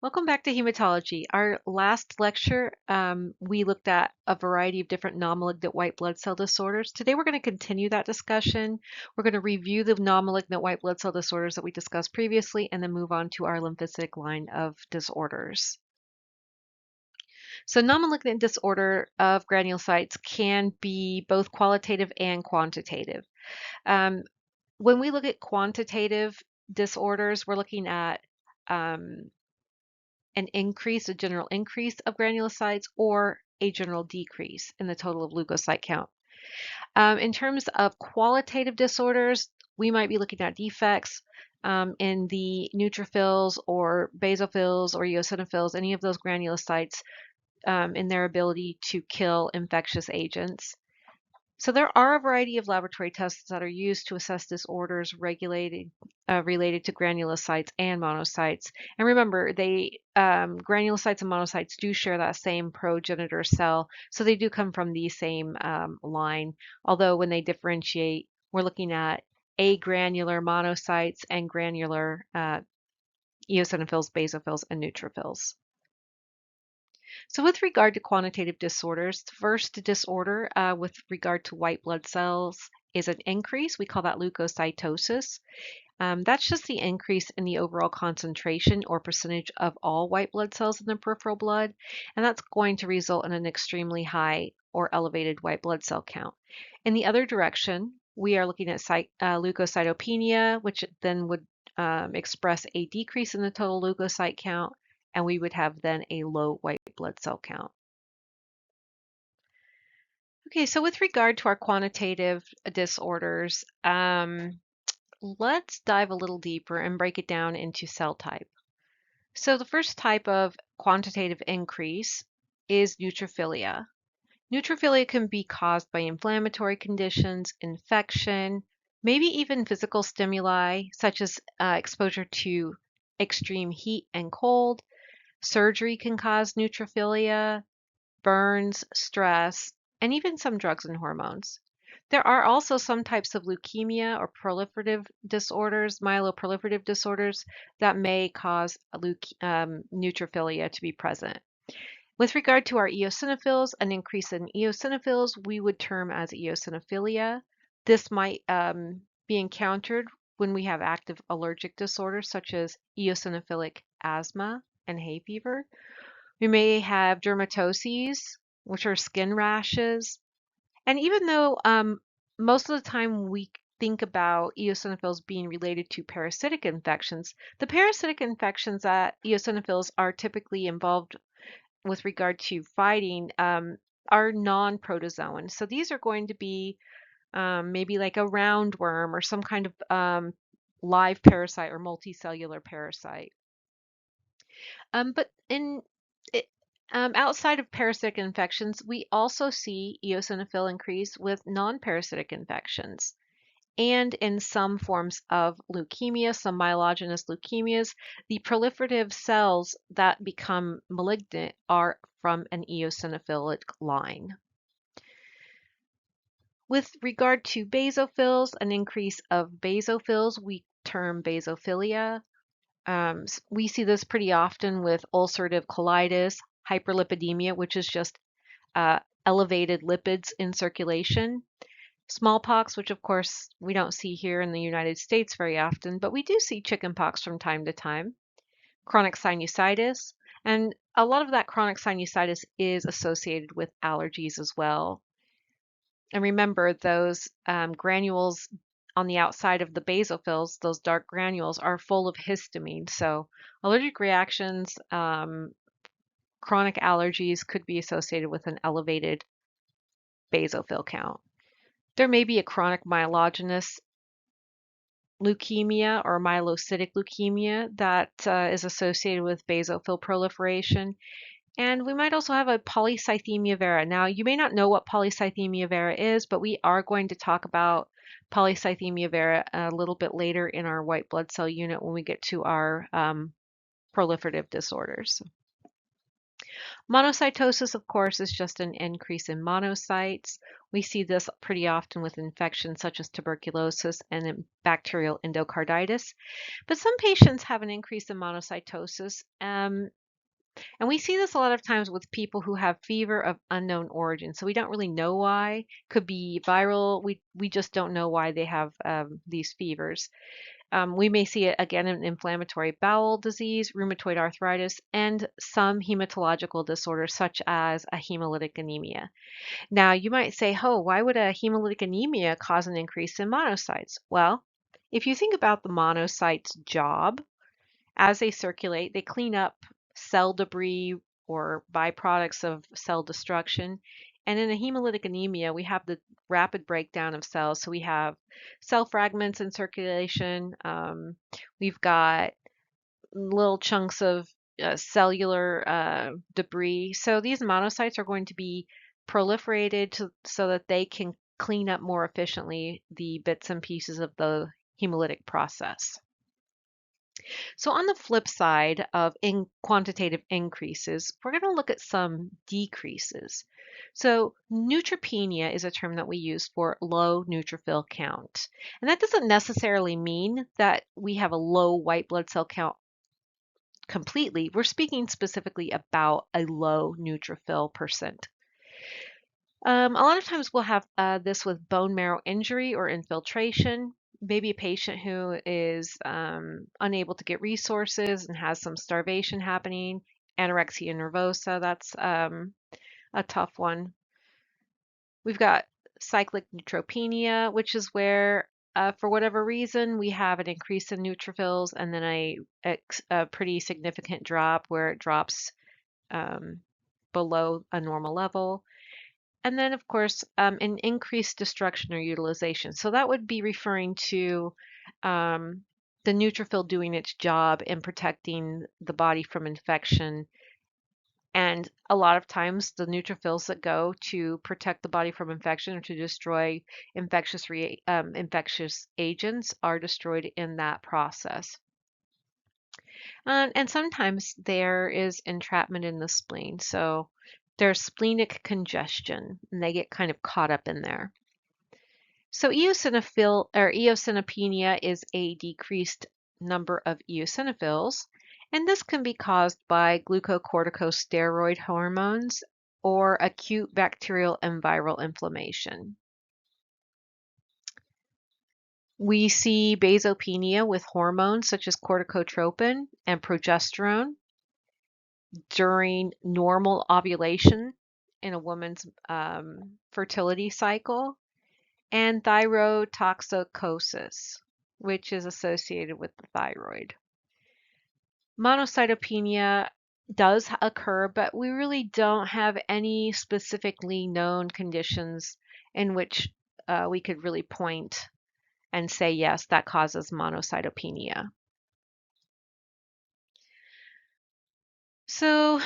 Welcome back to hematology. Our last lecture, we looked at a variety of different non-malignant white blood cell disorders. Today, we're going to continue that discussion. We're going to review the non-malignant white blood cell disorders that we discussed previously, and then move on to our lymphocytic line of disorders. So, non-malignant disorder of granulocytes can be both qualitative and quantitative. Um, when we look at quantitative disorders, we're looking at a general increase of granulocytes, or a general decrease in the total of leukocyte count. In terms of qualitative disorders, we might be looking at defects in the neutrophils or basophils or eosinophils, any of those granulocytes in their ability to kill infectious agents. So there are a variety of laboratory tests that are used to assess disorders related to granulocytes and monocytes. And remember, granulocytes and monocytes do share that same progenitor cell, so they do come from the same line. Although when they differentiate, we're looking at agranular monocytes and granular eosinophils, basophils, and neutrophils. So with regard to quantitative disorders, the first disorder with regard to white blood cells is an increase. We call that leukocytosis. That's just the increase in the overall concentration or percentage of all white blood cells in the peripheral blood, and that's going to result in an extremely high or elevated white blood cell count. In the other direction, we are looking at leukocytopenia, which then would express a decrease in the total leukocyte count, and we would have then a low white blood cell count. Okay, so with regard to our quantitative disorders, let's dive a little deeper and break it down into cell type. So the first type of quantitative increase is neutrophilia. Neutrophilia can be caused by inflammatory conditions, infection, maybe even physical stimuli such as exposure to extreme heat and cold. Surgery can cause neutrophilia, burns, stress, and even some drugs and hormones. There are also some types of leukemia or proliferative disorders, myeloproliferative disorders, that may cause neutrophilia to be present. With regard to our eosinophils, an increase in eosinophils we would term as eosinophilia. This might be encountered when we have active allergic disorders such as eosinophilic asthma and hay fever. We may have dermatoses, which are skin rashes. And even though most of the time we think about eosinophils being related to parasitic infections, the parasitic infections that eosinophils are typically involved with regard to fighting are non-protozoan. So these are going to be maybe like a roundworm or some kind of live parasite or multicellular parasite. But outside of parasitic infections, we also see eosinophil increase with non-parasitic infections. And in some forms of leukemia, some myelogenous leukemias, the proliferative cells that become malignant are from an eosinophilic line. With regard to basophils, an increase of basophils we term basophilia. We see this pretty often with ulcerative colitis, hyperlipidemia, which is just elevated lipids in circulation. Smallpox, which of course we don't see here in the United States very often, but we do see chickenpox from time to time. Chronic sinusitis, and a lot of that chronic sinusitis is associated with allergies as well. And remember, those granules on the outside of the basophils, those dark granules, are full of histamine. So allergic reactions, chronic allergies could be associated with an elevated basophil count. There may be a chronic myelogenous leukemia or myelocytic leukemia that is associated with basophil proliferation. And we might also have a polycythemia vera. Now, you may not know what polycythemia vera is, but we are going to talk about polycythemia vera a little bit later in our white blood cell unit when we get to our proliferative disorders. Monocytosis, of course, is just an increase in monocytes. We see this pretty often with infections such as tuberculosis and bacterial endocarditis. But some patients have an increase in monocytosis, and we see this a lot of times with people who have fever of unknown origin. So we don't really know why. Could be viral. We just don't know why they have these fevers. We may see it again in inflammatory bowel disease, rheumatoid arthritis, and some hematological disorders such as a hemolytic anemia. Now, you might say, oh, why would a hemolytic anemia cause an increase in monocytes? Well, if you think about the monocytes' job, as they circulate, they clean up cell debris or byproducts of cell destruction. And in a hemolytic anemia, we have the rapid breakdown of cells. So we have cell fragments in circulation. We've got little chunks of cellular debris. So these monocytes are going to be proliferated so that they can clean up more efficiently the bits and pieces of the hemolytic process. So on the flip side of quantitative increases, we're going to look at some decreases. So neutropenia is a term that we use for low neutrophil count. And that doesn't necessarily mean that we have a low white blood cell count completely. We're speaking specifically about a low neutrophil percent. A lot of times we'll have this with bone marrow injury or infiltration. Maybe a patient who is unable to get resources and has some starvation happening. Anorexia nervosa, that's a tough one. We've got cyclic neutropenia, which is where, for whatever reason, we have an increase in neutrophils and then a pretty significant drop where it drops below a normal level. And then, of course, an increased destruction or utilization. So that would be referring to the neutrophil doing its job in protecting the body from infection. And a lot of times, the neutrophils that go to protect the body from infection or to destroy infectious agents are destroyed in that process. And sometimes there is entrapment in the spleen. So there's splenic congestion, and they get kind of caught up in there. So eosinopenia is a decreased number of eosinophils, and this can be caused by glucocorticosteroid hormones or acute bacterial and viral inflammation. We see basopenia with hormones such as corticotropin and progesterone during normal ovulation in a woman's fertility cycle, and thyrotoxicosis, which is associated with the thyroid. Monocytopenia does occur, but we really don't have any specifically known conditions in which we could really point and say, yes, that causes monocytopenia. So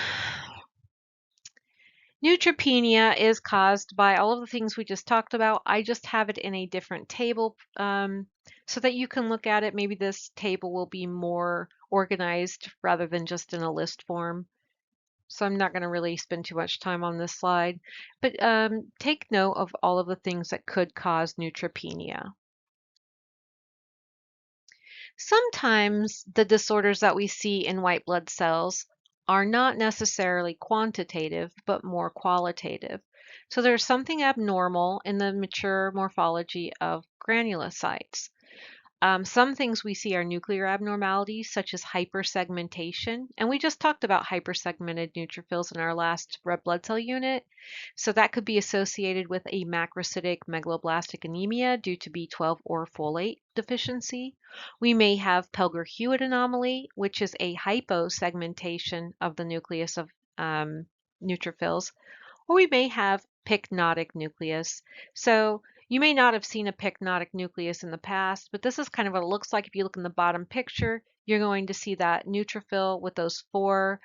neutropenia is caused by all of the things we just talked about. I just have it in a different table so that you can look at it. Maybe this table will be more organized rather than just in a list form. So I'm not going to really spend too much time on this slide, but take note of all of the things that could cause neutropenia. Sometimes the disorders that we see in white blood cells are not necessarily quantitative, but more qualitative. So there's something abnormal in the mature morphology of granulocytes. Some things we see are nuclear abnormalities, such as hypersegmentation. And we just talked about hypersegmented neutrophils in our last red blood cell unit. So that could be associated with a macrocytic megaloblastic anemia due to B12 or folate deficiency. We may have Pelger-Hewitt anomaly, which is a hyposegmentation of the nucleus of neutrophils. Or we may have pycnotic nucleus. So you may not have seen a pycnotic nucleus in the past, but this is kind of what it looks like. If you look in the bottom picture, you're going to see that neutrophil with those four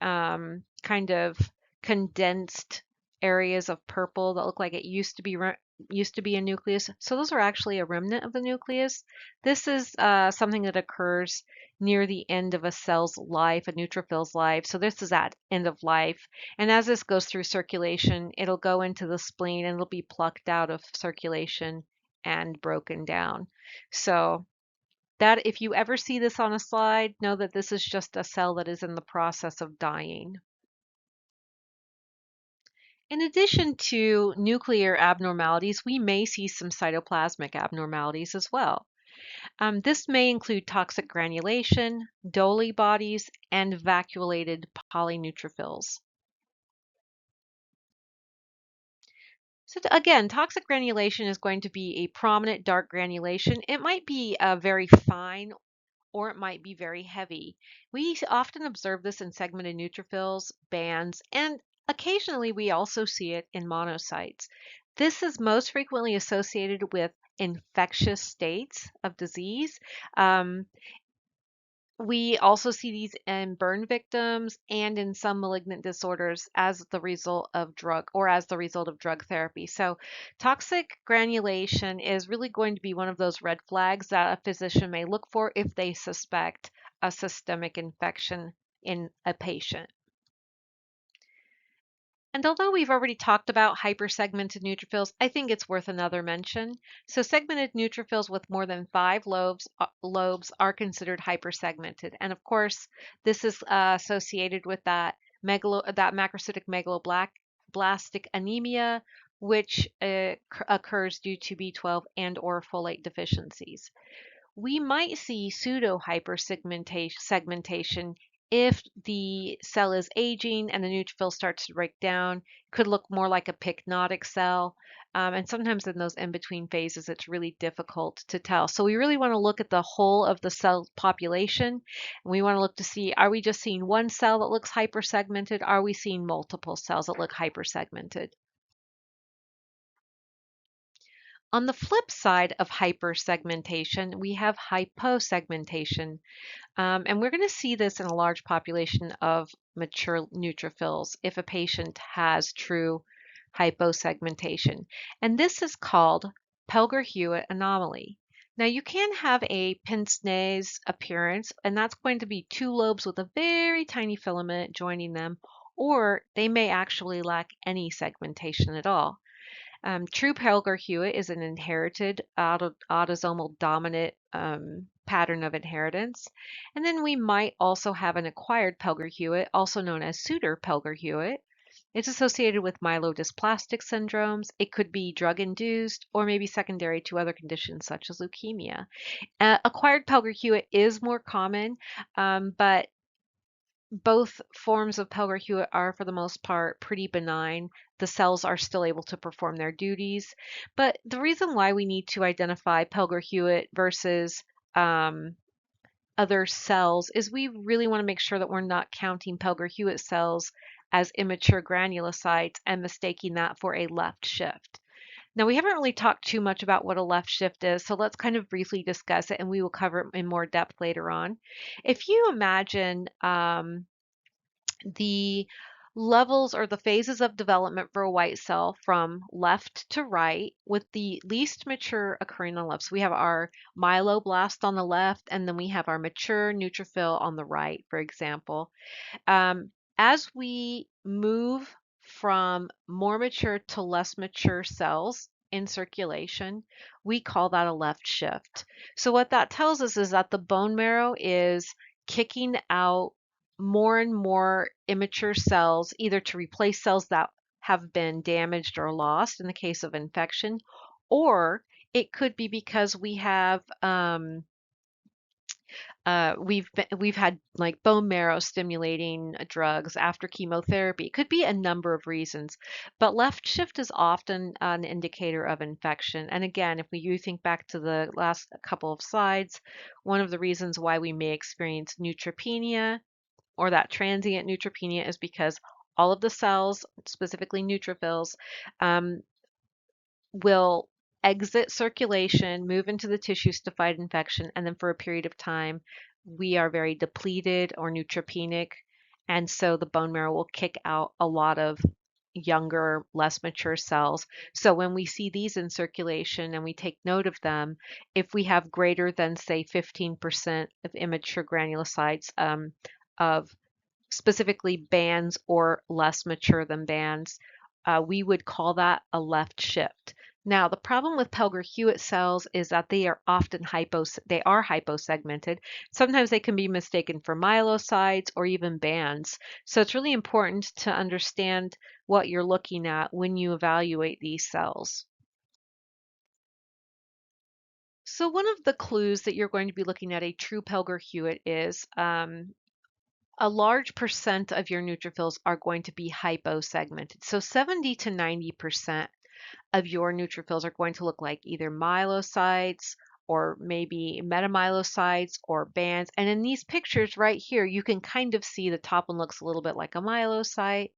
kind of condensed areas of purple that look like it used to be used to be a nucleus. So those are actually a remnant of the nucleus. This is something that occurs near the end of a cell's life, a neutrophil's life. So this is at end of life. And as this goes through circulation, it'll go into the spleen and it'll be plucked out of circulation and broken down. So that if you ever see this on a slide, know that this is just a cell that is in the process of dying. In addition to nuclear abnormalities, we may see some cytoplasmic abnormalities as well. This may include toxic granulation, Dolly bodies, and vacuolated polyneutrophils. So again, toxic granulation is going to be a prominent dark granulation. It might be very fine or it might be very heavy. We often observe this in segmented neutrophils, bands, and occasionally we also see it in monocytes. This is most frequently associated with infectious states of disease. Um, we also see these in burn victims and in some malignant disorders as the result of drug therapy. So toxic granulation is really going to be one of those red flags that a physician may look for if they suspect a systemic infection in a patient. And although we've already talked about hypersegmented neutrophils, I think it's worth another mention. So segmented neutrophils with more than 5 lobes are considered hypersegmented. And of course, this is associated with that macrocytic megaloblastic anemia, which occurs due to B12 and or folate deficiencies. We might see pseudo hypersegmentation if the cell is aging and the neutrophil starts to break down. Could look more like a pycnotic cell. And sometimes in those in-between phases, it's really difficult to tell. So we really want to look at the whole of the cell population. And we want to look to see, are we just seeing one cell that looks hypersegmented? Are we seeing multiple cells that look hypersegmented? On the flip side of hypersegmentation, we have hyposegmentation. And we're going to see this in a large population of mature neutrophils if a patient has true hyposegmentation. And this is called Pelger-Hewitt anomaly. Now you can have a pince-nez appearance, and that's going to be 2 lobes with a very tiny filament joining them, or they may actually lack any segmentation at all. True Pelger-Hewitt is an inherited autosomal dominant pattern of inheritance. And then we might also have an acquired Pelger-Hewitt, also known as Suter Pelger-Hewitt. It's associated with myelodysplastic syndromes. It could be drug-induced or maybe secondary to other conditions such as leukemia. Acquired Pelger-Hewitt is more common, but both forms of Pelger-Hewitt are, for the most part, pretty benign. The cells are still able to perform their duties. But the reason why we need to identify Pelger-Hewitt versus other cells is we really want to make sure that we're not counting Pelger-Hewitt cells as immature granulocytes and mistaking that for a left shift. Now, we haven't really talked too much about what a left shift is, so let's kind of briefly discuss it and we will cover it in more depth later on. If you imagine the levels or the phases of development for a white cell from left to right, with the least mature occurring on the left. So we have our myeloblast on the left, and then we have our mature neutrophil on the right, for example. As we move from more mature to less mature cells in circulation, we call that a left shift. So what that tells us is that the bone marrow is kicking out more and more immature cells, either to replace cells that have been damaged or lost in the case of infection, or it could be because we have we've had like bone marrow stimulating drugs after chemotherapy. It could be a number of reasons, but left shift is often an indicator of infection. And again, if you think back to the last couple of slides, one of the reasons why we may experience neutropenia or that transient neutropenia is because all of the cells, specifically neutrophils, um, will exit circulation, move into the tissues to fight infection, and then for a period of time, we are very depleted or neutropenic, and so the bone marrow will kick out a lot of younger, less mature cells. So when we see these in circulation and we take note of them, if we have greater than, say, 15% of immature granulocytes of specifically bands or less mature than bands, we would call that a left shift. Now, the problem with Pelger-Hewitt cells is that they are often hyposegmented. Sometimes they can be mistaken for myelocytes or even bands. So it's really important to understand what you're looking at when you evaluate these cells. So one of the clues that you're going to be looking at a true Pelger-Hewitt is a large percent of your neutrophils are going to be hyposegmented. So 70 to 90% of your neutrophils are going to look like either myelocytes or maybe metamyelocytes or bands. And in these pictures right here, you can kind of see the top one looks a little bit like a myelocyte.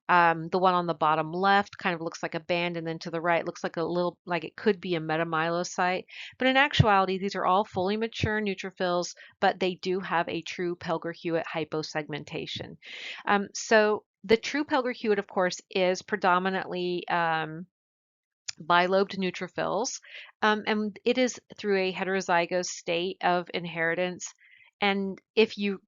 The one on the bottom left kind of looks like a band, and then to the right looks like a little like it could be a metamyelocyte. But in actuality, these are all fully mature neutrophils, but they do have a true Pelger-Hewitt hyposegmentation. So the true Pelger-Hewitt, of course, is predominantly bilobed neutrophils, and it is through a heterozygous state of inheritance. And if you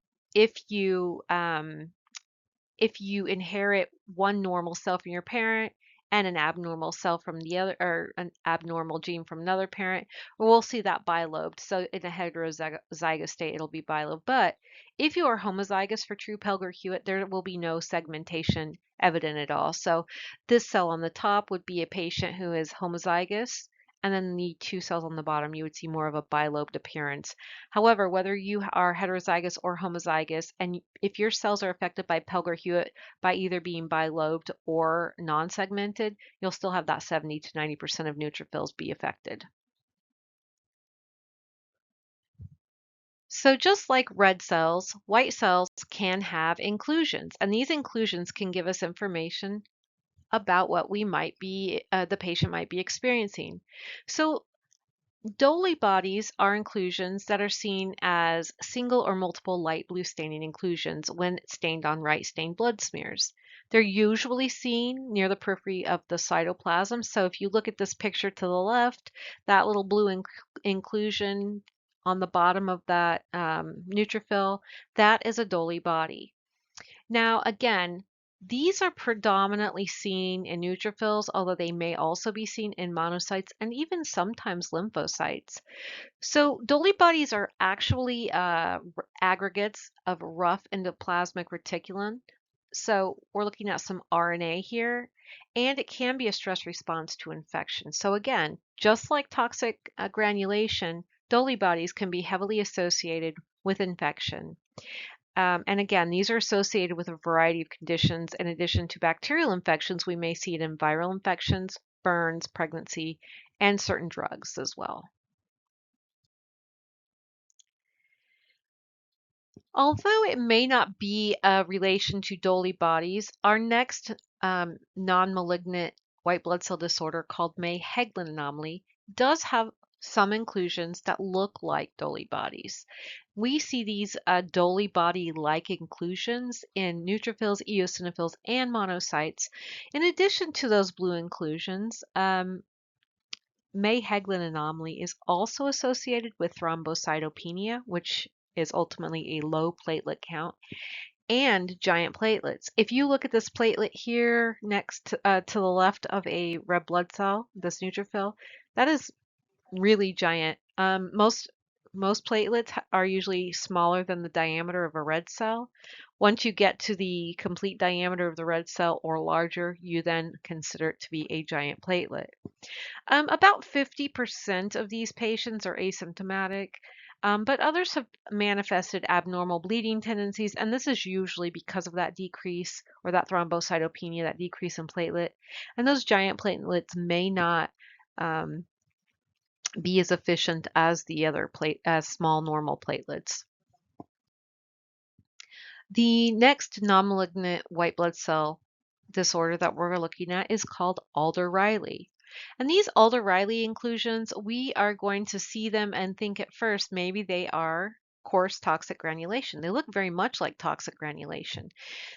inherit one normal cell from your parent and an abnormal cell from the other, or an abnormal gene from another parent, we'll see that bilobed. So in a heterozygous state, it'll be bilobed. But if you are homozygous for true Pelger-Hewitt, there will be no segmentation evident at all. So this cell on the top would be a patient who is homozygous, and then the two cells on the bottom, you would see more of a bilobed appearance. However, whether you are heterozygous or homozygous, and if your cells are affected by Pelger-Hewitt by either being bilobed or non-segmented, you'll still have that 70 to 90% of neutrophils be affected. So just like red cells, white cells can have inclusions, and these inclusions can give us information about what we might be, the patient might be experiencing. So Dolly bodies are inclusions that are seen as single or multiple light blue staining inclusions when stained on right stained blood smears. They're usually seen near the periphery of the cytoplasm. So if you look at this picture to the left, that little blue inclusion on the bottom of that neutrophil, that is a Dolly body. Now, again, these are predominantly seen in neutrophils, although they may also be seen in monocytes and even sometimes lymphocytes. So Dolly bodies are actually aggregates of rough endoplasmic reticulum. So we're looking at some RNA here, and it can be a stress response to infection. So again, just like toxic granulation, Dolly bodies can be heavily associated with infection. And again, these are associated with a variety of conditions. In addition to bacterial infections, we may see it in viral infections, burns, pregnancy, and certain drugs as well. Although it may not be a relation to Dolly bodies, our next non-malignant white blood cell disorder called May-Hegland anomaly does have some inclusions that look like Dolly bodies. We see these Dolly body-like inclusions in neutrophils, eosinophils, and monocytes. In addition to those blue inclusions, May-Hegland anomaly is also associated with thrombocytopenia, which is ultimately a low platelet count, and giant platelets. If you look at this platelet here next to the left of a red blood cell, this neutrophil, that is really giant. Most platelets are usually smaller than the diameter of a red cell. Once you get to the complete diameter of the red cell or larger, you then consider it to be a giant platelet. About 50% of these patients are asymptomatic, but others have manifested abnormal bleeding tendencies, and this is usually because of that decrease or that thrombocytopenia, that decrease in platelet. And those giant platelets may not be as efficient as the other as small normal platelets. The next non-malignant white blood cell disorder that we're looking at is called Alder-Riley. And these Alder-Riley inclusions, we are going to see them and think at first maybe they are coarse toxic granulation. They look very much like toxic granulation.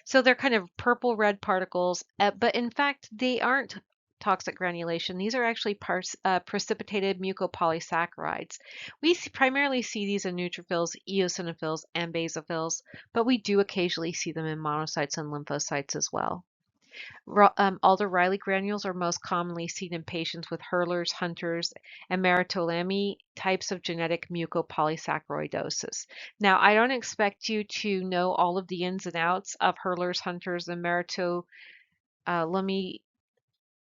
So they're kind of purple red particles, but in fact, they aren't toxic granulation. These are actually precipitated mucopolysaccharides. We primarily see these in neutrophils, eosinophils, and basophils, but we do occasionally see them in monocytes and lymphocytes as well. Alder-Riley granules are most commonly seen in patients with Hurler's, Hunter's, and Meritolami types of genetic mucopolysaccharidosis. Now, I don't expect you to know all of the ins and outs of Hurler's, Hunter's, and Meritolami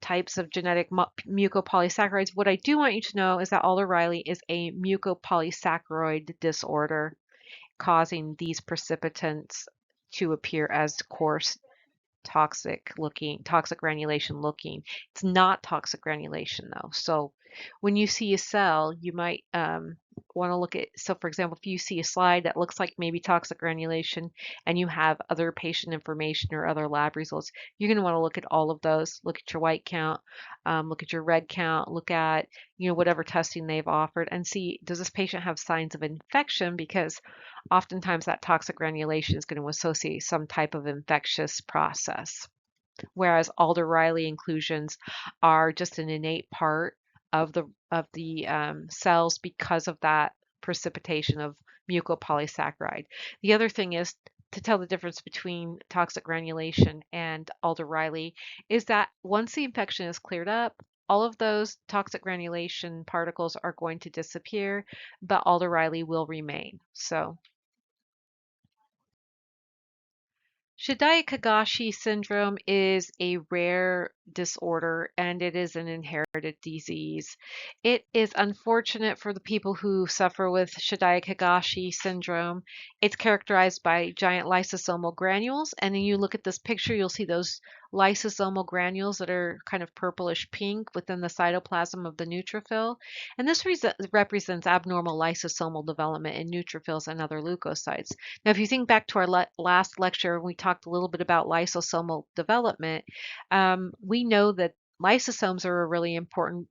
types of genetic mucopolysaccharides. What I do want you to know is that Alder-Riley is a mucopolysaccharide disorder causing these precipitants to appear as coarse toxic granulation looking. It's not toxic granulation though. So when you see a cell, you might want to look at, so for example, if you see a slide that looks like maybe toxic granulation and you have other patient information or other lab results, you're going to want to look at all of those, look at your white count, look at your red count, look at, whatever testing they've offered and see, does this patient have signs of infection? Because oftentimes that toxic granulation is going to associate some type of infectious process, whereas Alder-Riley inclusions are just an innate part of the cells because of that precipitation of mucopolysaccharide. The other thing is to tell the difference between toxic granulation and Alder-Riley is that once the infection is cleared up, all of those toxic granulation particles are going to disappear, but Alder-Riley will remain. So Shidai-Kagashi syndrome is a rare disorder and it is an inherited disease. It is unfortunate for the people who suffer with Shidai-Kagashi syndrome. It's characterized by giant lysosomal granules, and then you look at this picture, you'll see those lysosomal granules that are kind of purplish pink within the cytoplasm of the neutrophil. And this represents abnormal lysosomal development in neutrophils and other leukocytes. Now, if you think back to our last lecture, we talked a little bit about lysosomal development. We know that lysosomes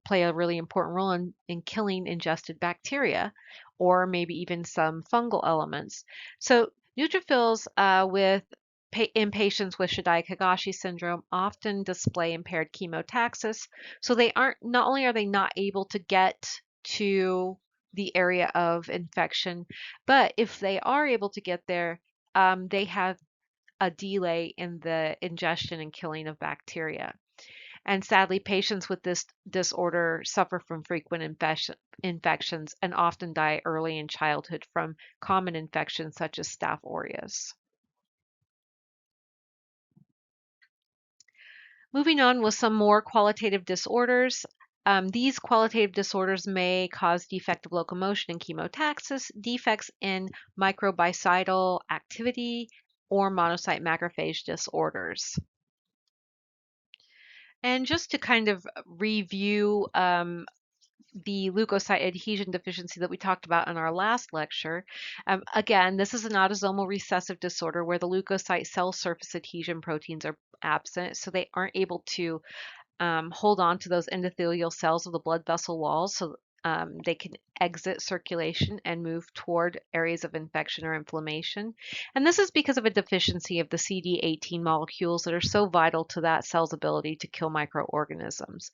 play a really important role in killing ingested bacteria, or maybe even some fungal elements. So neutrophils in patients with Shidai-Kagashi syndrome often display impaired chemotaxis. So not only are they not able to get to the area of infection, but if they are able to get there, they have a delay in the ingestion and killing of bacteria. And sadly, patients with this disorder suffer from frequent infections and often die early in childhood from common infections such as Staph aureus. Moving on with some more qualitative disorders. These qualitative disorders may cause defective locomotion and chemotaxis, defects in microbicidal activity, or monocyte macrophage disorders. And just to kind of review the leukocyte adhesion deficiency that we talked about in our last lecture. Again, this is an autosomal recessive disorder where the leukocyte cell surface adhesion proteins are absent, so they aren't able to hold on to those endothelial cells of the blood vessel walls, so they can exit circulation and move toward areas of infection or inflammation. And this is because of a deficiency of the CD18 molecules that are so vital to that cell's ability to kill microorganisms.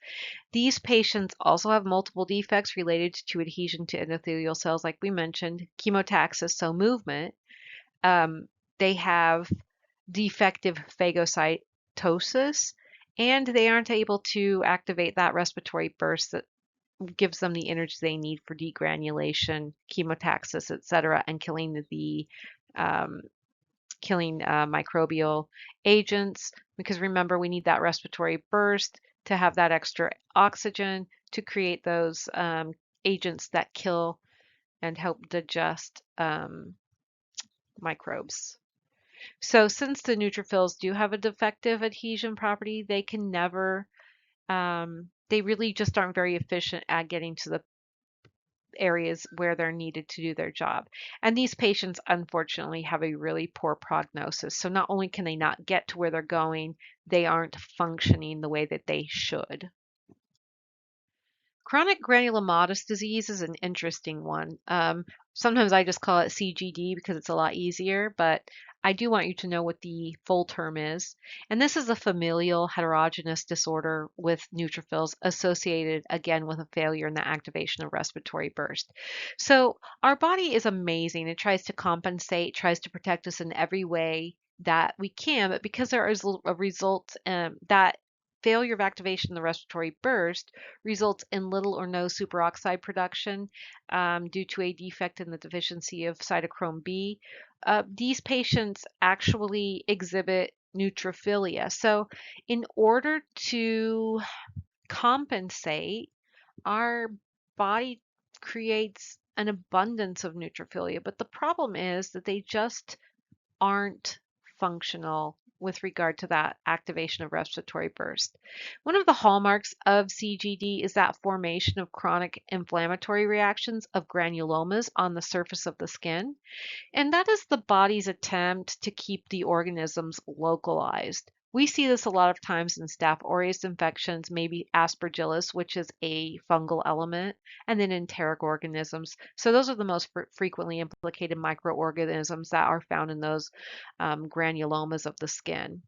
These patients also have multiple defects related to adhesion to endothelial cells, like we mentioned, chemotaxis, so movement. They have defective phagocytosis, and they aren't able to activate that respiratory burst that gives them the energy they need for degranulation, chemotaxis, etc., and killing the microbial agents. Because remember, we need that respiratory burst to have that extra oxygen to create those agents that kill and help digest microbes. So since the neutrophils do have a defective adhesion property, they can never, they really just aren't very efficient at getting to the areas where they're needed to do their job. And these patients, unfortunately, have a really poor prognosis. So not only can they not get to where they're going, they aren't functioning the way that they should. Chronic granulomatous disease is an interesting one. Sometimes I just call it CGD because it's a lot easier, but I do want you to know what the full term is. And this is a familial heterogeneous disorder with neutrophils associated again with a failure in the activation of respiratory burst. So our body is amazing. It tries to compensate, tries to protect us in every way that we can, but because there is a result that failure of activation of the respiratory burst results in little or no superoxide production due to a defect in the deficiency of cytochrome B. These patients actually exhibit neutrophilia. So, in order to compensate, our body creates an abundance of neutrophilia. But the problem is that they just aren't functional with regard to that activation of respiratory burst. One of the hallmarks of CGD is that formation of chronic inflammatory reactions of granulomas on the surface of the skin. And that is the body's attempt to keep the organisms localized. We see this a lot of times in Staph aureus infections, maybe Aspergillus, which is a fungal element, and then enteric organisms. So those are the most frequently implicated microorganisms that are found in those granulomas of the skin.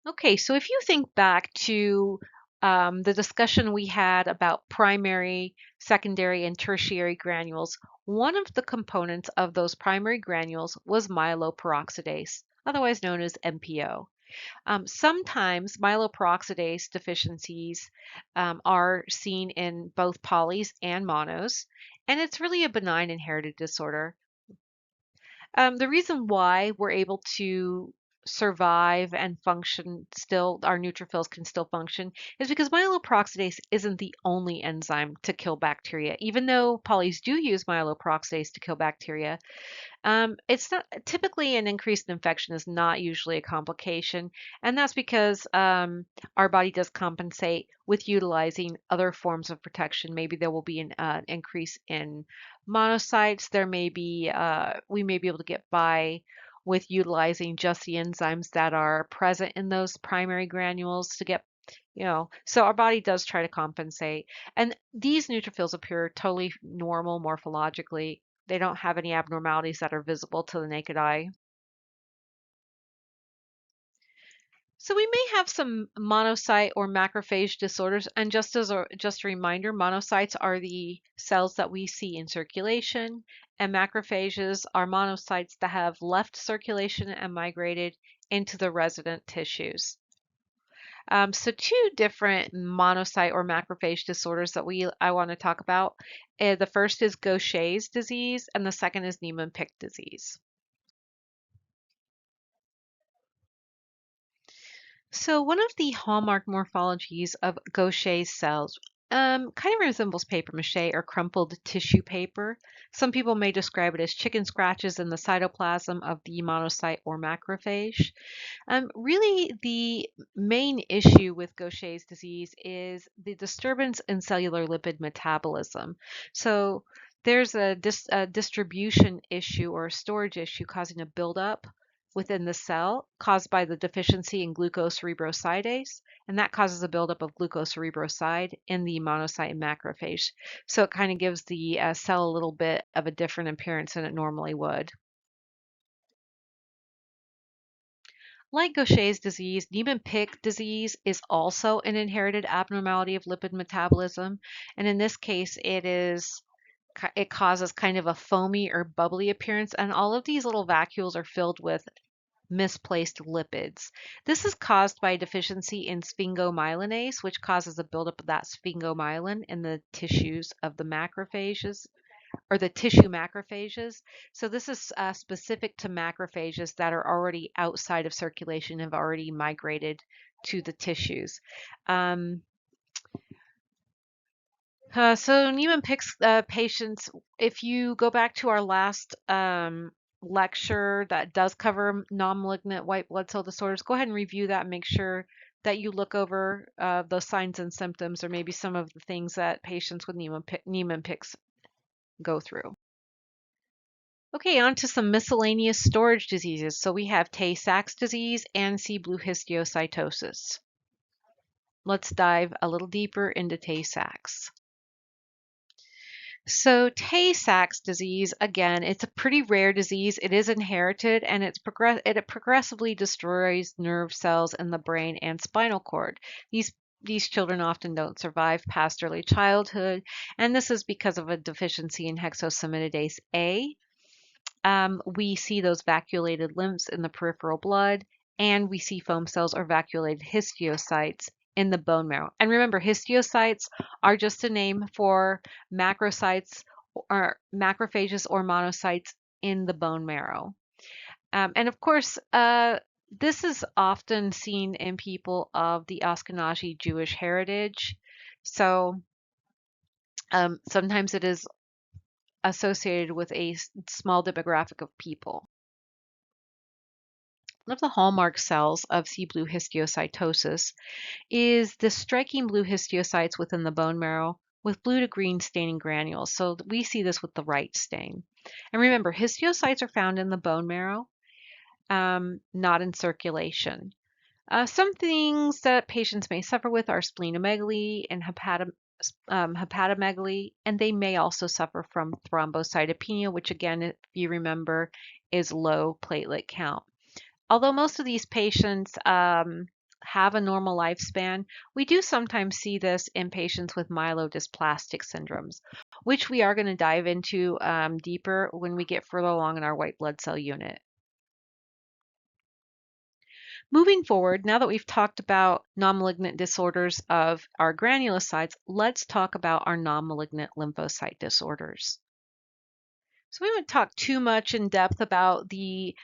Okay, so if you think back to the discussion we had about primary, secondary, and tertiary granules, one of the components of those primary granules was myeloperoxidase, otherwise known as MPO. Sometimes myeloperoxidase deficiencies are seen in both polys and monos, and it's really a benign inherited disorder. The reason why we're able to survive and function still, our neutrophils can still function, is because myeloperoxidase isn't the only enzyme to kill bacteria. Even though polys do use myeloperoxidase to kill bacteria, it's not typically an increased infection is not usually a complication, and that's because our body does compensate with utilizing other forms of protection. Maybe there will be an increase in monocytes. There may be we may be able to get by with utilizing just the enzymes that are present in those primary granules to get so our body does try to compensate. And these neutrophils appear totally normal morphologically. They don't have any abnormalities that are visible to the naked eye. So we may have some monocyte or macrophage disorders. And just a reminder, monocytes are the cells that we see in circulation, and macrophages are monocytes that have left circulation and migrated into the resident tissues. So two different monocyte or macrophage disorders that I want to talk about. The first is Gaucher's disease, and the second is Niemann-Pick disease. So one of the hallmark morphologies of Gaucher's cells kind of resembles paper mache or crumpled tissue paper. Some people may describe it as chicken scratches in the cytoplasm of the monocyte or macrophage. Really, the main issue with Gaucher's disease is the disturbance in cellular lipid metabolism. So there's a distribution issue or a storage issue causing a buildup within the cell caused by the deficiency in glucocerebrosidase, and that causes a buildup of glucocerebroside in the monocyte and macrophage. So it kind of gives the cell a little bit of a different appearance than it normally would. Like Gaucher's disease, Niemann-Pick disease is also an inherited abnormality of lipid metabolism, and in this case, it causes kind of a foamy or bubbly appearance, and all of these little vacuoles are filled with misplaced lipids. This is caused by a deficiency in sphingomyelinase, which causes a buildup of that sphingomyelin in the tissues of the macrophages or the tissue macrophages. So this is specific to macrophages that are already outside of circulation, have already migrated to the tissues. So Niemann-Pick's patients, if you go back to our last lecture that does cover non-malignant white blood cell disorders, go ahead and review that and make sure that you look over the signs and symptoms or maybe some of the things that patients with Niemann-Pick's go through. Okay, on to some miscellaneous storage diseases. So we have Tay-Sachs disease and C. blue histiocytosis. let's dive a little deeper into Tay-Sachs. So Tay-Sachs disease, again, it's a pretty rare disease. It is inherited and it progressively destroys nerve cells in the brain and spinal cord. These children often don't survive past early childhood, and this is because of a deficiency in hexosaminidase A. We see those vacuolated lymphs in the peripheral blood, and we see foam cells or vacuolated histiocytes in the bone marrow. And remember, histiocytes are just a name for macrocytes or macrophages or monocytes in the bone marrow. And of course, this is often seen in people of the Ashkenazi Jewish heritage. So sometimes it is associated with a small demographic of people. One of the hallmark cells of sea blue histiocytosis is the striking blue histiocytes within the bone marrow with blue to green staining granules. So we see this with the right stain. And remember, histiocytes are found in the bone marrow, not in circulation. Some things that patients may suffer with are splenomegaly and hepatomegaly, and they may also suffer from thrombocytopenia, which again, if you remember, is low platelet count. Although most of these patients have a normal lifespan, we do sometimes see this in patients with myelodysplastic syndromes, which we are going to dive into deeper when we get further along in our white blood cell unit. Moving forward, now that we've talked about non-malignant disorders of our granulocytes, let's talk about our non-malignant lymphocyte disorders. So we won't talk too much in depth about the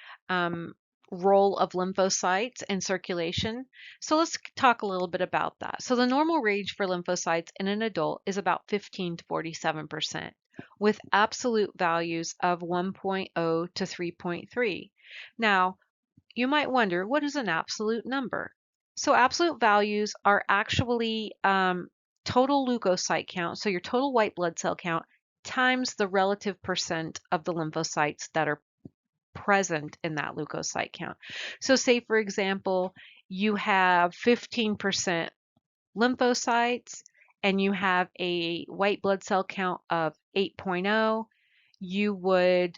role of lymphocytes in circulation. So let's talk a little bit about that. So the normal range for lymphocytes in an adult is about 15 to 47%, with absolute values of 1.0 to 3.3. Now, you might wonder, what is an absolute number? So absolute values are actually total leukocyte count, so your total white blood cell count, times the relative percent of the lymphocytes that are present in that leukocyte count. So say, for example, you have 15% lymphocytes and you have a white blood cell count of 8.0, you would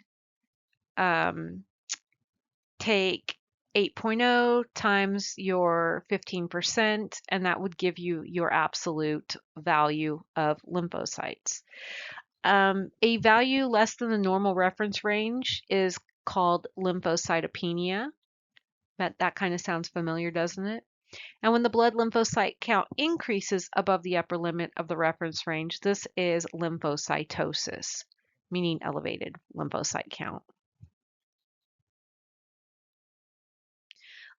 take 8.0 times your 15%, and that would give you your absolute value of lymphocytes. A value less than the normal reference range is called lymphocytopenia. That kind of sounds familiar, doesn't it? And when the blood lymphocyte count increases above the upper limit of the reference range, this is lymphocytosis, meaning elevated lymphocyte count.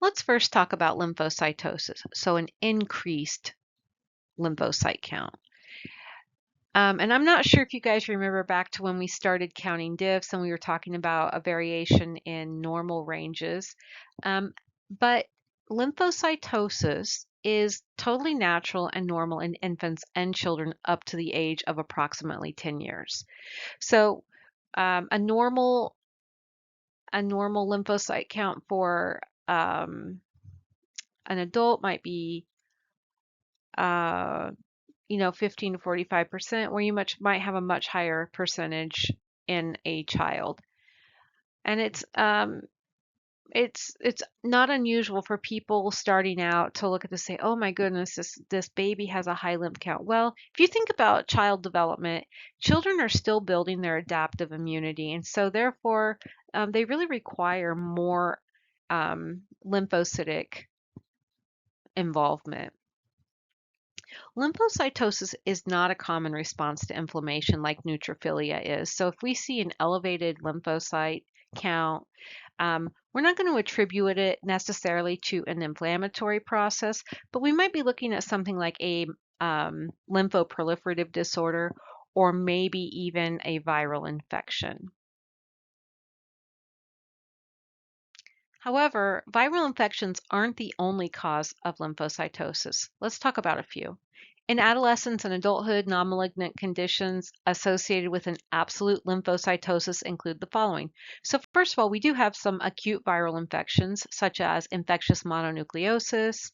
Let's first talk about lymphocytosis, so an increased lymphocyte count. And I'm not sure if you guys remember back to when we started counting diffs and we were talking about a variation in normal ranges. But lymphocytosis is totally natural and normal in infants and children up to the age of approximately 10 years. So a normal lymphocyte count for an adult might be 15 to 45%, where you might have a much higher percentage in a child. And it's not unusual for people starting out to look at this and say, oh my goodness, this baby has a high lymph count. Well, if you think about child development, children are still building their adaptive immunity, and so therefore they really require more lymphocytic involvement. Lymphocytosis is not a common response to inflammation like neutrophilia is. So if we see an elevated lymphocyte count, we're not going to attribute it necessarily to an inflammatory process, but we might be looking at something like a lymphoproliferative disorder or maybe even a viral infection. However, viral infections aren't the only cause of lymphocytosis. Let's talk about a few. In adolescence and adulthood, non-malignant conditions associated with an absolute lymphocytosis include the following. So first of all, we do have some acute viral infections, such as infectious mononucleosis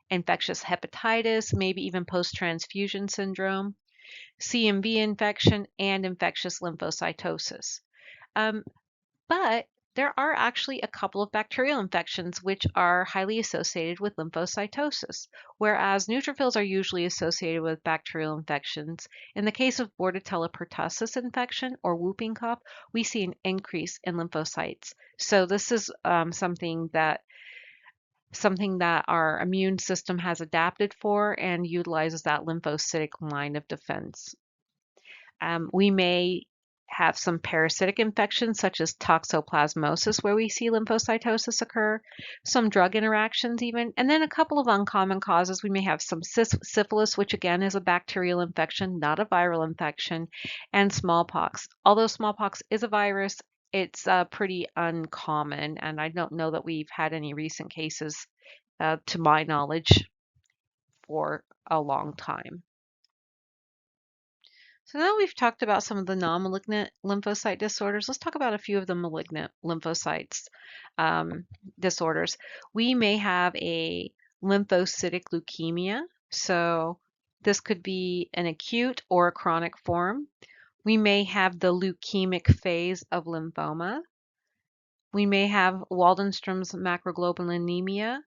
infectious hepatitis, maybe even post-transfusion syndrome, CMV infection, and infectious lymphocytosis. Um, but there are actually a couple of bacterial infections which are highly associated with lymphocytosis, whereas neutrophils are usually associated with bacterial infections. In the case of Bordetella pertussis infection or whooping cough, we see an increase in lymphocytes. So this is something that our immune system has adapted for and utilizes that lymphocytic line of defense. We may have some parasitic infections such as toxoplasmosis where we see lymphocytosis occur, some drug interactions even, and then a couple of uncommon causes. We may have some syphilis, which again is a bacterial infection, not a viral infection, and smallpox. Although smallpox is a virus, it's pretty uncommon, and I don't know that we've had any recent cases, to my knowledge, for a long time. So now we've talked about some of the non-malignant lymphocyte disorders. Let's talk about a few of the malignant lymphocytes disorders. We may have a lymphocytic leukemia. So this could be an acute or a chronic form. We may have the leukemic phase of lymphoma. We may have Waldenstrom's macroglobulinemia,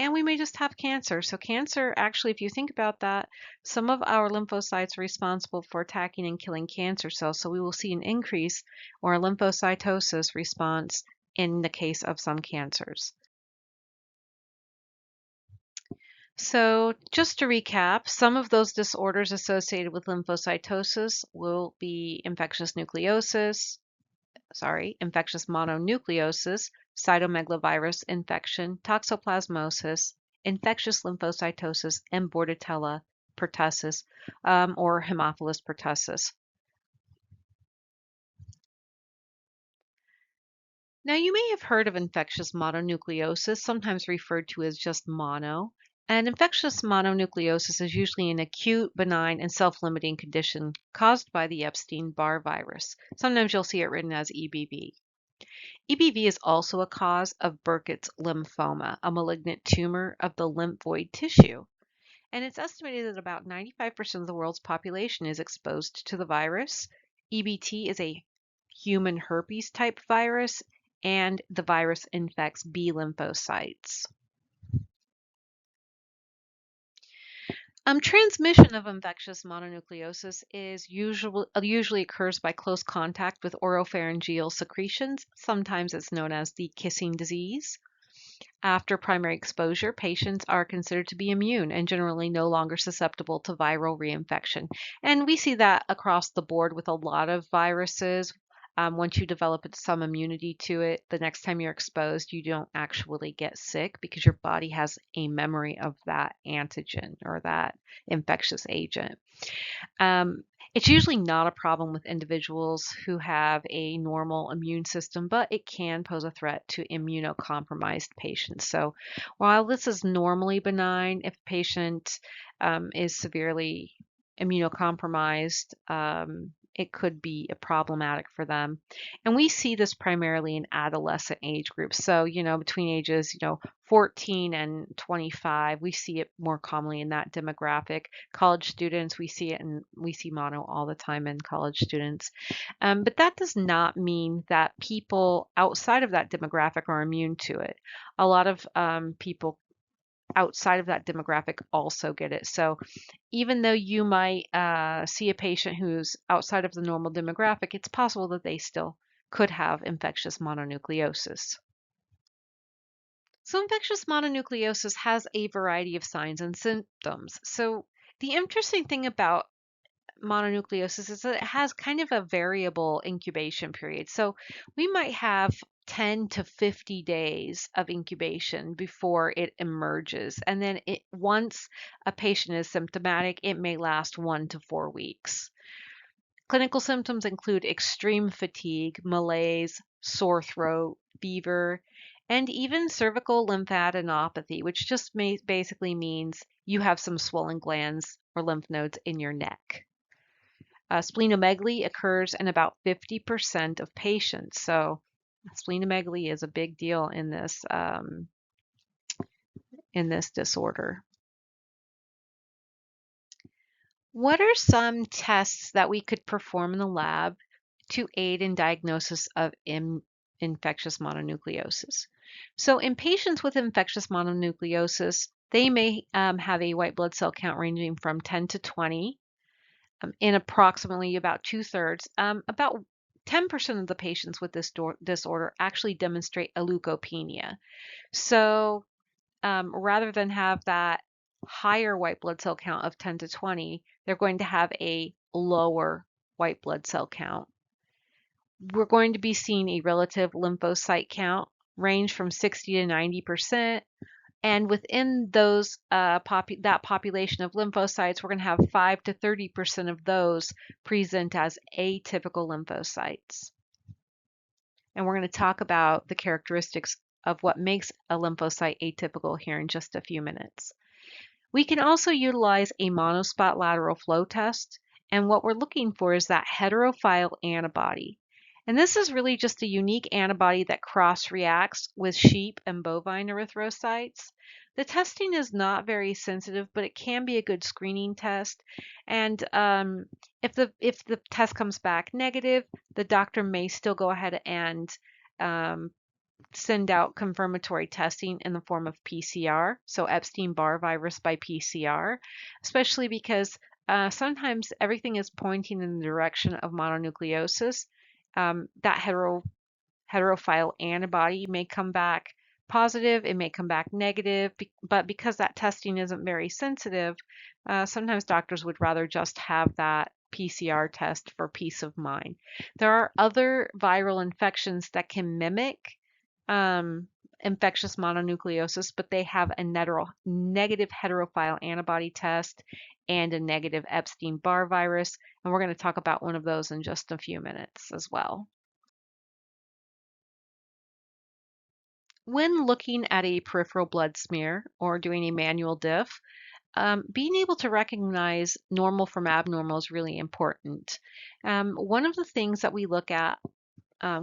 and we may just have cancer. So cancer, actually, if you think about that, some of our lymphocytes are responsible for attacking and killing cancer cells. So we will see an increase or a lymphocytosis response in the case of some cancers. So just to recap, some of those disorders associated with lymphocytosis will be infectious mononucleosis, cytomegalovirus infection, toxoplasmosis, infectious lymphocytosis, and Bordetella pertussis, or Haemophilus pertussis. Now, you may have heard of infectious mononucleosis, sometimes referred to as just mono. And infectious mononucleosis is usually an acute, benign, and self-limiting condition caused by the Epstein-Barr virus. Sometimes you'll see it written as EBV. EBV is also a cause of Burkitt's lymphoma, a malignant tumor of the lymphoid tissue. And it's estimated that about 95% of the world's population is exposed to the virus. EBT is a human herpes type virus, and the virus infects B lymphocytes. Transmission of infectious mononucleosis is usually occurs by close contact with oropharyngeal secretions. Sometimes it's known as the kissing disease. After primary exposure, patients are considered to be immune and generally no longer susceptible to viral reinfection. And we see that across the board with a lot of viruses. Once you develop some immunity to it, the next time you're exposed, you don't actually get sick because your body has a memory of that antigen or that infectious agent. It's usually not a problem with individuals who have a normal immune system, but it can pose a threat to immunocompromised patients. So while this is normally benign, if a patient is severely immunocompromised, it could be problematic for them. And we see this primarily in adolescent age groups. So, between ages, 14 and 25, we see it more commonly in that demographic. College students, we see mono all the time in college students. But that does not mean that people outside of that demographic are immune to it. A lot of people outside of that demographic also get it. So even though you might see a patient who's outside of the normal demographic, it's possible that they still could have infectious mononucleosis. So infectious mononucleosis has a variety of signs and symptoms. So the interesting thing about mononucleosis is that it has kind of a variable incubation period. So we might have 10 to 50 days of incubation before it emerges. And then once a patient is symptomatic, it may last 1 to 4 weeks. Clinical symptoms include extreme fatigue, malaise, sore throat, fever, and even cervical lymphadenopathy, which just basically means you have some swollen glands or lymph nodes in your neck. Splenomegaly occurs in about 50% of patients. So splenomegaly is a big deal in this in this disorder. What are some tests that we could perform in the lab to aid in diagnosis of infectious mononucleosis? So in patients with infectious mononucleosis, they may have a white blood cell count ranging from 10 to 20 in approximately about 2/3. About 10% of the patients with this disorder actually demonstrate a leukopenia. So rather than have that higher white blood cell count of 10 to 20, they're going to have a lower white blood cell count. We're going to be seeing a relative lymphocyte count range from 60 to 90%. And within those that population of lymphocytes, we're going to have 5 to 30% of those present as atypical lymphocytes. And we're going to talk about the characteristics of what makes a lymphocyte atypical here in just a few minutes. We can also utilize a monospot lateral flow test, and what we're looking for is that heterophile antibody. And this is really just a unique antibody that cross-reacts with sheep and bovine erythrocytes. The testing is not very sensitive, but it can be a good screening test. And if the test comes back negative, the doctor may still go ahead and send out confirmatory testing in the form of PCR, so Epstein-Barr virus by PCR, especially because sometimes everything is pointing in the direction of mononucleosis. That heterophile antibody may come back positive, it may come back negative, but because that testing isn't very sensitive, sometimes doctors would rather just have that PCR test for peace of mind. There are other viral infections that can mimic infectious mononucleosis, but they have a negative heterophile antibody test and a negative Epstein-Barr virus, and we're going to talk about one of those in just a few minutes as well. When looking at a peripheral blood smear or doing a manual diff, being able to recognize normal from abnormal is really important. One of the things that we look at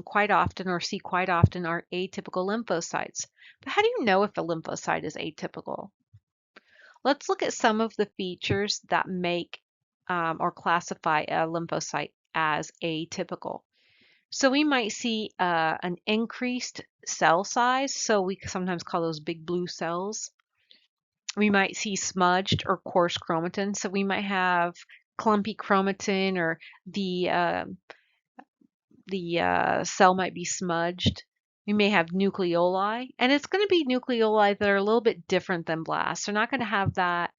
quite often or see quite often are atypical lymphocytes. But how do you know if a lymphocyte is atypical? Let's look at some of the features that make or classify a lymphocyte as atypical. So we might see an increased cell size. So we sometimes call those big blue cells. We might see smudged or coarse chromatin. So we might have clumpy chromatin, or the cell might be smudged. We may have nucleoli, and it's going to be nucleoli that are a little bit different than blasts. They're not going to have that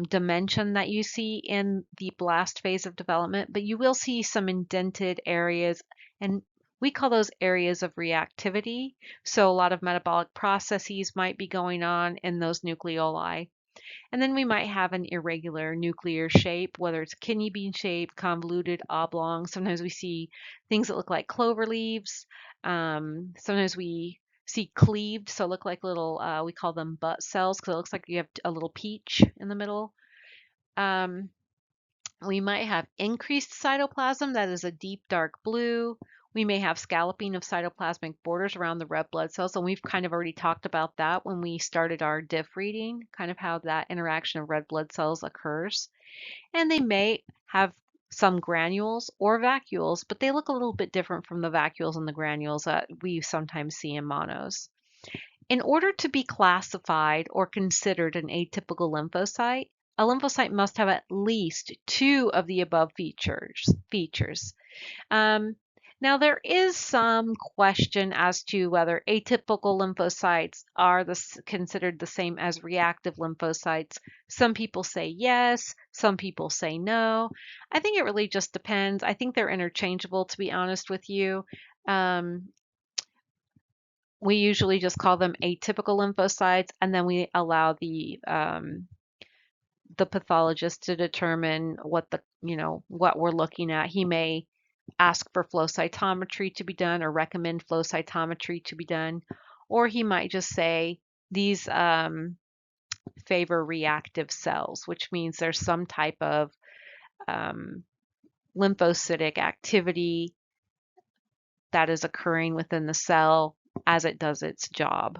dimension that you see in the blast phase of development, but you will see some indented areas, and we call those areas of reactivity. So a lot of metabolic processes might be going on in those nucleoli. And then we might have an irregular nuclear shape, whether it's kidney bean shaped, convoluted, oblong. Sometimes we see things that look like clover leaves. Sometimes we see cleaved, so look like little, we call them butt cells because it looks like you have a little peach in the middle. We might have increased cytoplasm, that is a deep dark blue. We may have scalloping of cytoplasmic borders around the red blood cells, and we've kind of already talked about that when we started our diff reading, kind of how that interaction of red blood cells occurs. And they may have some granules or vacuoles, but they look a little bit different from the vacuoles and the granules that we sometimes see in monos. In order to be classified or considered an atypical lymphocyte, a lymphocyte must have at least two of the above features. Now, there is some question as to whether atypical lymphocytes are considered the same as reactive lymphocytes. Some people say yes, some people say no. I think it really just depends. I think they're interchangeable, to be honest with you. We usually just call them atypical lymphocytes, and then we allow the pathologist to determine what what we're looking at. He may ask for flow cytometry to be done or recommend flow cytometry to be done, or he might just say these favor reactive cells, which means there's some type of lymphocytic activity that is occurring within the cell as it does its job.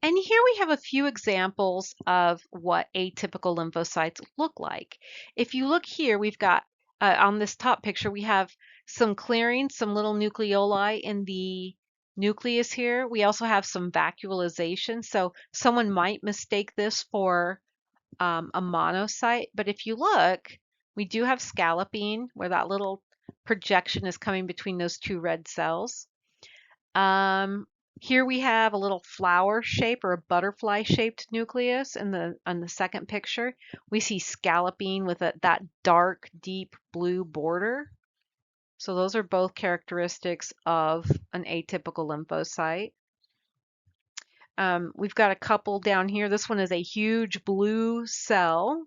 And here we have a few examples of what atypical lymphocytes look like. If you look here, we've got on this top picture, we have some clearing, some little nucleoli in the nucleus here. We also have some vacuolization. So someone might mistake this for a monocyte, but if you look, we do have scalloping where that little projection is coming between those two red cells. Um, Here we have a little flower shape or a butterfly shaped nucleus in on the second picture. We see scalloping with that dark, deep blue border. So those are both characteristics of an atypical lymphocyte. We've got a couple down here. This one is a huge blue cell,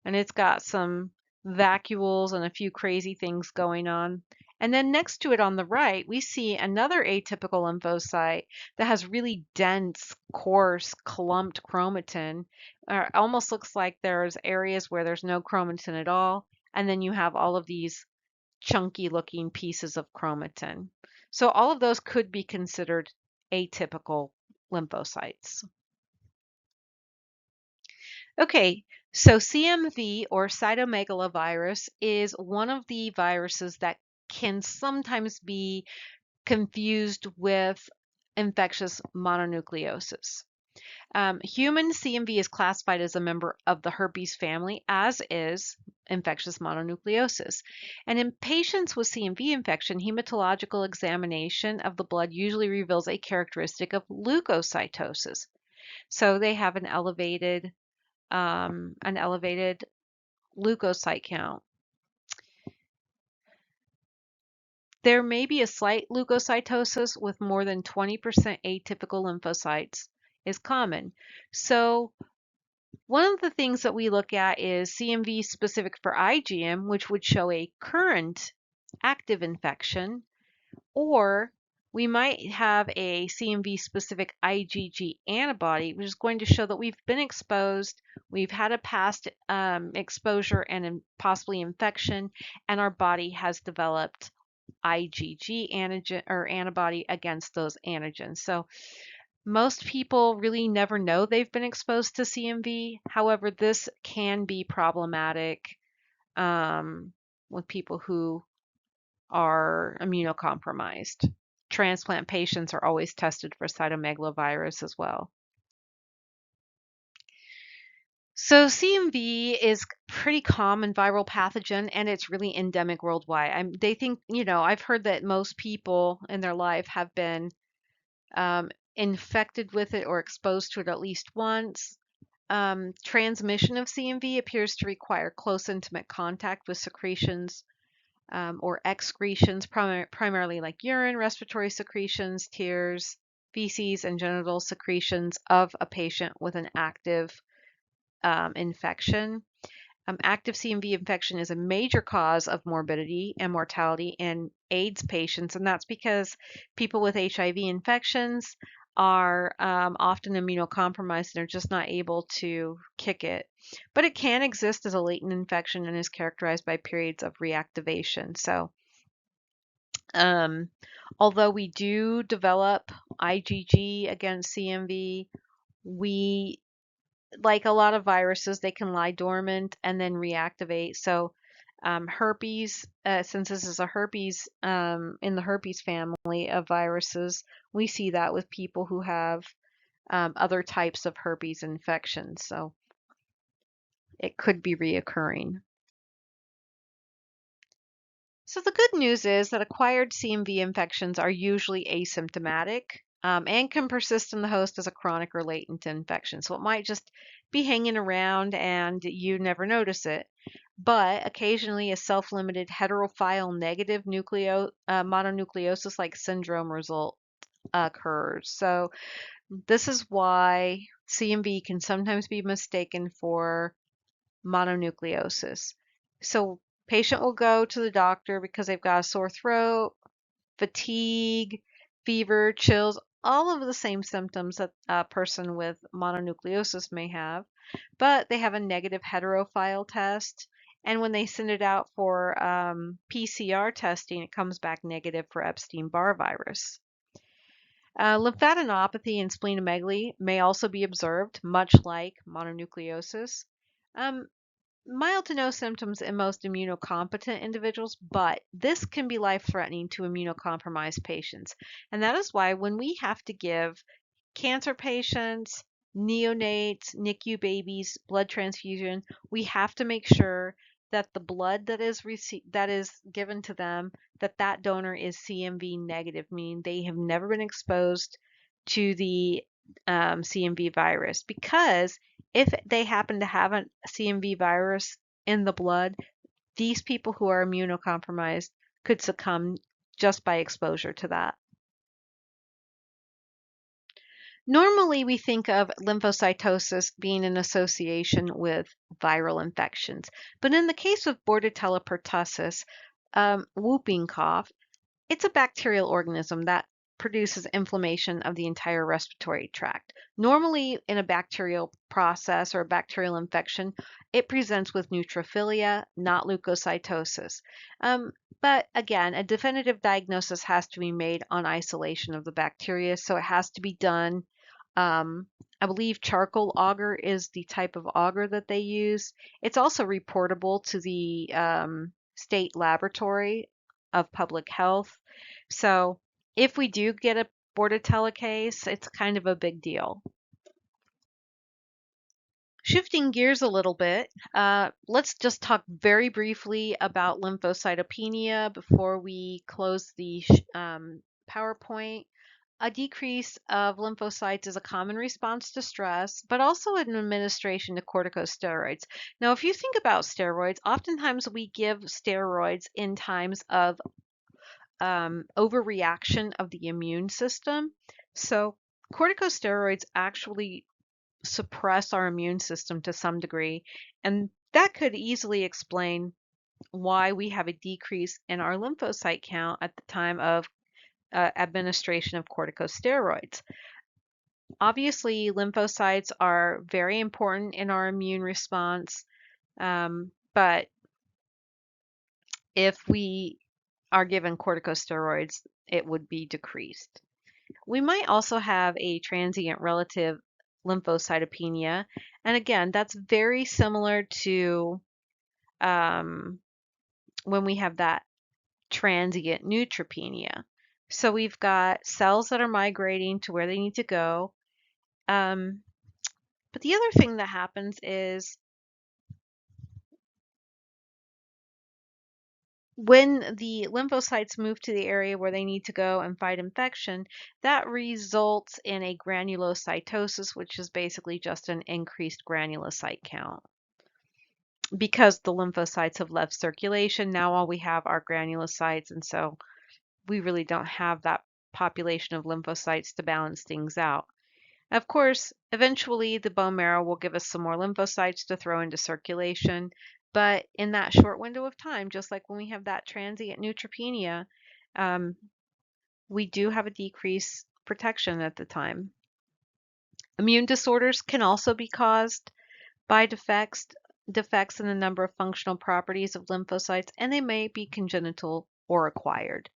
and it's got some vacuoles and a few crazy things going on. And then next to it on the right, we see another atypical lymphocyte that has really dense, coarse, clumped chromatin. Almost looks like there's areas where there's no chromatin at all, and then you have all of these chunky looking pieces of chromatin. So all of those could be considered atypical lymphocytes. Okay, so CMV or cytomegalovirus is one of the viruses that can sometimes be confused with infectious mononucleosis. Human CMV is classified as a member of the herpes family, as is infectious mononucleosis. And in patients with CMV infection, hematological examination of the blood usually reveals a characteristic of leukocytosis. So they have an elevated leukocyte count. There may be a slight leukocytosis with more than 20% atypical lymphocytes is common. So one of the things that we look at is CMV specific for IgM, which would show a current active infection, or we might have a CMV specific IgG antibody, which is going to show that we've been exposed, we've had a past exposure and possibly infection, and our body has developed IgG antigen or antibody against those antigens. So most people really never know they've been exposed to CMV. However, this can be problematic with people who are immunocompromised. Transplant patients are always tested for cytomegalovirus as well. So CMV is pretty common viral pathogen and it's really endemic worldwide. They think, I've heard that most people in their life have been infected with it or exposed to it at least once. Transmission of CMV appears to require close intimate contact with secretions or excretions, primarily like urine, respiratory secretions, tears, feces, and genital secretions of a patient with an active infection. Active CMV infection is a major cause of morbidity and mortality in AIDS patients, and that's because people with HIV infections are often immunocompromised and are just not able to kick it. But it can exist as a latent infection and is characterized by periods of reactivation. So, although we do develop IgG against CMV, we like a lot of viruses, they can lie dormant and then reactivate. So herpes, since this is a herpes in the herpes family of viruses, we see that with people who have other types of herpes infections. So it could be reoccurring. So the good news is that acquired CMV infections are usually asymptomatic and can persist in the host as a chronic or latent infection. So it might just be hanging around and you never notice it. But occasionally a self-limited heterophile negative mononucleosis-like syndrome result occurs. So this is why CMV can sometimes be mistaken for mononucleosis. So patient will go to the doctor because they've got a sore throat, fatigue, fever, chills, all of the same symptoms that a person with mononucleosis may have, but they have a negative heterophile test. And when they send it out for PCR testing, it comes back negative for Epstein-Barr virus. Lymphadenopathy and splenomegaly may also be observed, much like mononucleosis. Um, Mild to no symptoms in most immunocompetent individuals, but this can be life-threatening to immunocompromised patients. And that is why when we have to give cancer patients, neonates, NICU babies blood transfusion, we have to make sure that the blood that is given to them, that donor is CMV negative, meaning they have never been exposed to the CMV virus. Because if they happen to have a CMV virus in the blood, these people who are immunocompromised could succumb just by exposure to that. Normally, we think of lymphocytosis being an association with viral infections, but in the case of Bordetella pertussis, whooping cough, it's a bacterial organism that produces inflammation of the entire respiratory tract. Normally, in a bacterial process or a bacterial infection, it presents with neutrophilia, not leukocytosis. Um, but again, a definitive diagnosis has to be made on isolation of the bacteria, so it has to be done. I believe charcoal agar is the type of agar that they use. It's also reportable to the state laboratory of public health. So if we do get a Bordetella case, it's kind of a big deal. Shifting gears a little bit, let's just talk very briefly about lymphocytopenia before we close the PowerPoint. A decrease of lymphocytes is a common response to stress, but also an administration to corticosteroids. Now, if you think about steroids, oftentimes we give steroids in times of overreaction of the immune system. So, corticosteroids actually suppress our immune system to some degree, and that could easily explain why we have a decrease in our lymphocyte count at the time of administration of corticosteroids. Obviously, lymphocytes are very important in our immune response, but if we are given corticosteroids, it would be decreased. We might also have a transient relative lymphocytopenia, and again, that's very similar to when we have that transient neutropenia. So we've got cells that are migrating to where they need to go. But the other thing that happens is when the lymphocytes move to the area where they need to go and fight infection, that results in a granulocytosis, which is basically just an increased granulocyte count. Because the lymphocytes have left circulation, now all we have are granulocytes, and so we really don't have that population of lymphocytes to balance things out. Of course, eventually the bone marrow will give us some more lymphocytes to throw into circulation, but in that short window of time, just like when we have that transient neutropenia, we do have a decreased protection at the time. Immune disorders can also be caused by defects in the number of functional properties of lymphocytes, and they may be congenital or acquired.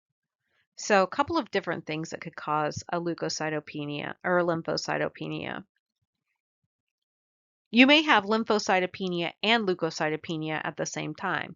So a couple of different things that could cause a leukocytopenia or a lymphocytopenia. You may have lymphocytopenia and leukocytopenia at the same time.